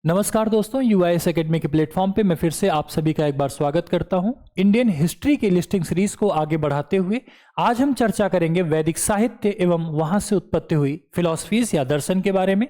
नमस्कार दोस्तों, यूआईएस एकेडमी के प्लेटफॉर्म पे मैं फिर से आप सभी का एक बार स्वागत करता हूं। इंडियन हिस्ट्री के लिस्टिंग सीरीज को आगे बढ़ाते हुए आज हम चर्चा करेंगे वैदिक साहित्य एवं वहां से उत्पत्ति हुई फिलॉसफीज या दर्शन के बारे में।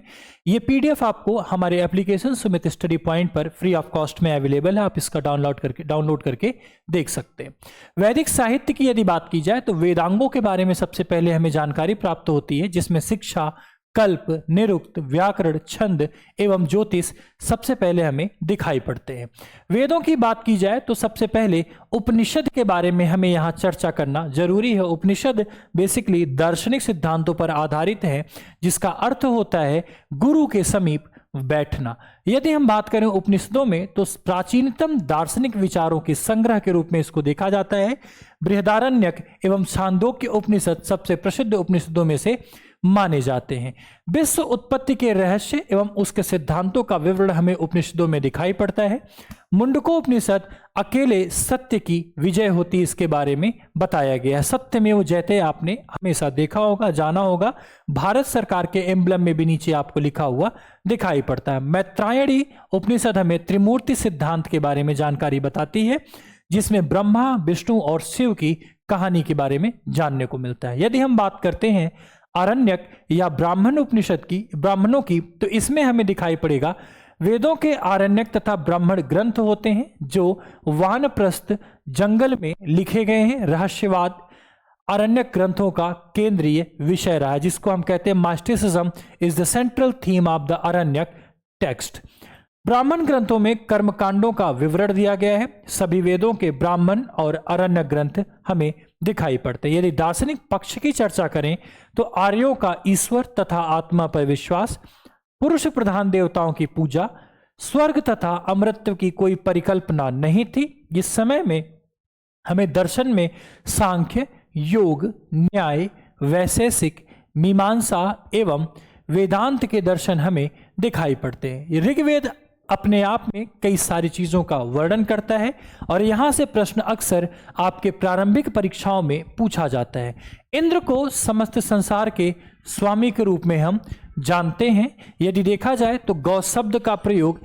ये पीडीएफ आपको हमारे एप्लीकेशन सुमित स्टडी पॉइंट पर फ्री ऑफ कॉस्ट में अवेलेबल है। आप इसका डाउनलोड करके देख सकते हैं। वैदिक साहित्य की यदि बात की जाए तो वेदांगों के बारे में सबसे पहले हमें जानकारी प्राप्त होती है, जिसमें शिक्षा, कल्प, निरुक्त, व्याकरण, छंद एवं ज्योतिष सबसे पहले हमें दिखाई पड़ते हैं। वेदों की बात की जाए तो सबसे पहले उपनिषद के बारे में हमें यहाँ चर्चा करना जरूरी है। उपनिषद बेसिकली दार्शनिक सिद्धांतों पर आधारित है, जिसका अर्थ होता है गुरु के समीप बैठना। यदि हम बात करें उपनिषदों में तो प्राचीनतम दार्शनिक विचारों के संग्रह के रूप में इसको देखा जाता है। बृहदारण्यक एवं छांदोग्य उपनिषद सबसे प्रसिद्ध उपनिषदों में से माने जाते हैं। विश्व उत्पत्ति के रहस्य एवं उसके सिद्धांतों का विवरण हमें उपनिषदों में दिखाई पड़ता है। मुंडकोपनिषद अकेले सत्य की विजय होती इसके बारे में बताया गया है। सत्यमेव जयते आपने हमेशा देखा होगा, जाना होगा। भारत सरकार के एम्बलम में भी नीचे आपको लिखा हुआ दिखाई पड़ता है। मैत्रायणी उपनिषद हमें त्रिमूर्ति सिद्धांत के बारे में जानकारी बताती है, जिसमें ब्रह्मा, विष्णु और शिव की कहानी के बारे में जानने को मिलता है। यदि हम बात करते हैं आरण्यक या ब्राह्मण उपनिषद की, ब्राह्मणों की, तो इसमें हमें दिखाई पड़ेगा वेदों के आरण्यक तथा ब्राह्मण ग्रंथ होते हैं जो वानप्रस्थ जंगल में लिखे गए हैं। रहस्यवाद आरण्यक ग्रंथों का केंद्रीय विषय रहा है, जिसको हम कहते हैं mysticism is the central theme of the Aranyaka text. ब्राह्मण ग्रंथों में कर्मकांडों का विवरण दिया गया है। सभी वेदों के ब्राह्मण और आरण्यक ग्रंथ हमें दिखाई पड़ते हैं। यदि दार्शनिक पक्ष की चर्चा करें तो आर्यों का ईश्वर तथा आत्मा पर विश्वास, पुरुष प्रधान देवताओं की पूजा, स्वर्ग तथा अमृतत्व की कोई परिकल्पना नहीं थी। इस समय में हमें दर्शन में सांख्य, योग, न्याय, वैशेषिक, मीमांसा एवं वेदांत के दर्शन हमें दिखाई पड़ते हैं। ऋग्वेद अपने आप में कई सारी चीजों का वर्णन करता है और यहां से प्रश्न अक्सर आपके प्रारंभिक परीक्षाओं में पूछा जाता है। इंद्र को समस्त संसार के स्वामी के रूप में हम जानते हैं। यदि देखा जाए तो गौ शब्द का प्रयोग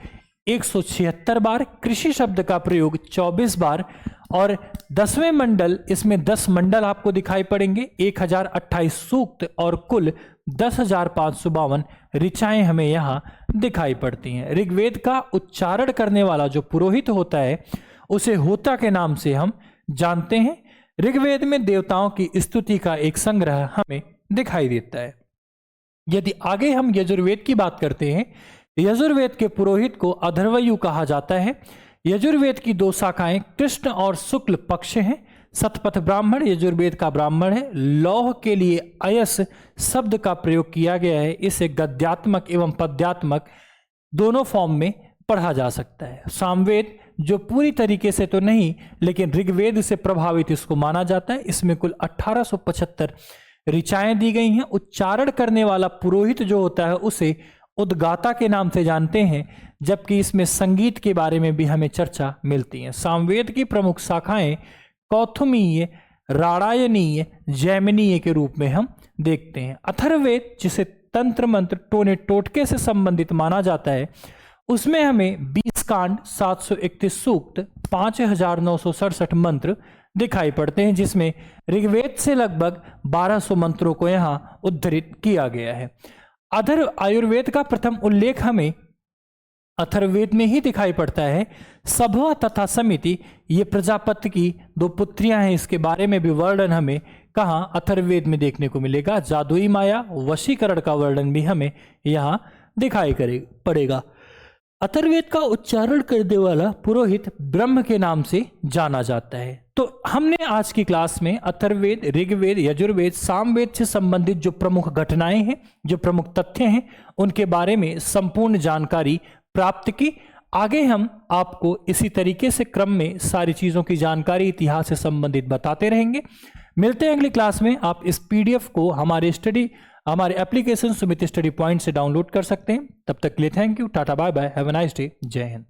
176 बार, कृषि शब्द का प्रयोग 24 बार और 10वें मंडल, इसमें 10 मंडल आपको दिखाई पड़ेंगे, 1028 सूक्त और कुल 10,552 ऋचाएं हमें यहाँ दिखाई पड़ती हैं। ऋग्वेद का उच्चारण करने वाला जो पुरोहित होता है उसे होता के नाम से हम जानते हैं। ऋग्वेद में देवताओं की स्तुति का एक संग्रह हमें दिखाई देता है। यदि आगे हम यजुर्वेद की बात करते हैं, यजुर्वेद के पुरोहित को अथर्वयु कहा जाता है। यजुर्वेद की 2 शाखाएं कृष्ण और शुक्ल पक्ष हैं। शतपथ ब्राह्मण यजुर्वेद का ब्राह्मण है। लौह के लिए अयस शब्द का प्रयोग किया गया है। इसे गद्यात्मक एवं पद्यात्मक दोनों फॉर्म में पढ़ा जा सकता है। सामवेद जो पूरी तरीके से तो नहीं लेकिन ऋग्वेद से प्रभावित इसको माना जाता है। इसमें कुल 1875 ऋचाएं दी गई हैं। उच्चारण करने वाला पुरोहित जो होता है उसे उद्गाता के नाम से जानते हैं, जबकि इसमें संगीत के बारे में भी हमें चर्चा मिलती है। सामवेद की प्रमुख शाखाएं कौथुमीय, राणायनीय, जैमिनीय के रूप में हम देखते हैं। अथर्ववेद जिसे तंत्र मंत्र, टोने टोटके से संबंधित माना जाता है, उसमें हमें 20 कांड, 731 सूक्त, 5967 मंत्र दिखाई पड़ते हैं, जिसमें ऋग्वेद से लगभग 1200 मंत्रों को यहाँ उद्धृत किया गया है। आयुर्वेद का प्रथम उल्लेख हमें अथर्ववेद में ही दिखाई पड़ता है। सभा तथा समिति ये प्रजापति की 2 पुत्रियां हैं, इसके बारे में भी वर्णन हमें कहाँ अथर्ववेद में देखने को मिलेगा। जादुई माया, वशीकरण का वर्णन भी हमें यहाँ दिखाई पड़ेगा। अथर्ववेद का उच्चारण करने वाला पुरोहित ब्रह्म के नाम से जाना जाता है। तो हमने आज की क्लास में अथर्ववेद, ऋग्वेद, यजुर्वेद, सामवेद से संबंधित जो प्रमुख घटनाएं हैं, जो प्रमुख तथ्य हैं, उनके बारे में संपूर्ण जानकारी प्राप्त की। आगे हम आपको इसी तरीके से क्रम में सारी चीजों की जानकारी इतिहास से संबंधित बताते रहेंगे। मिलते हैं अगली क्लास में। आप इस पीडीएफ को हमारे एप्लीकेशन सुमित स्टडी पॉइंट से डाउनलोड कर सकते हैं। तब तक के लिए थैंक यू, टाटा, bye bye, have a nice day, जय हिंद।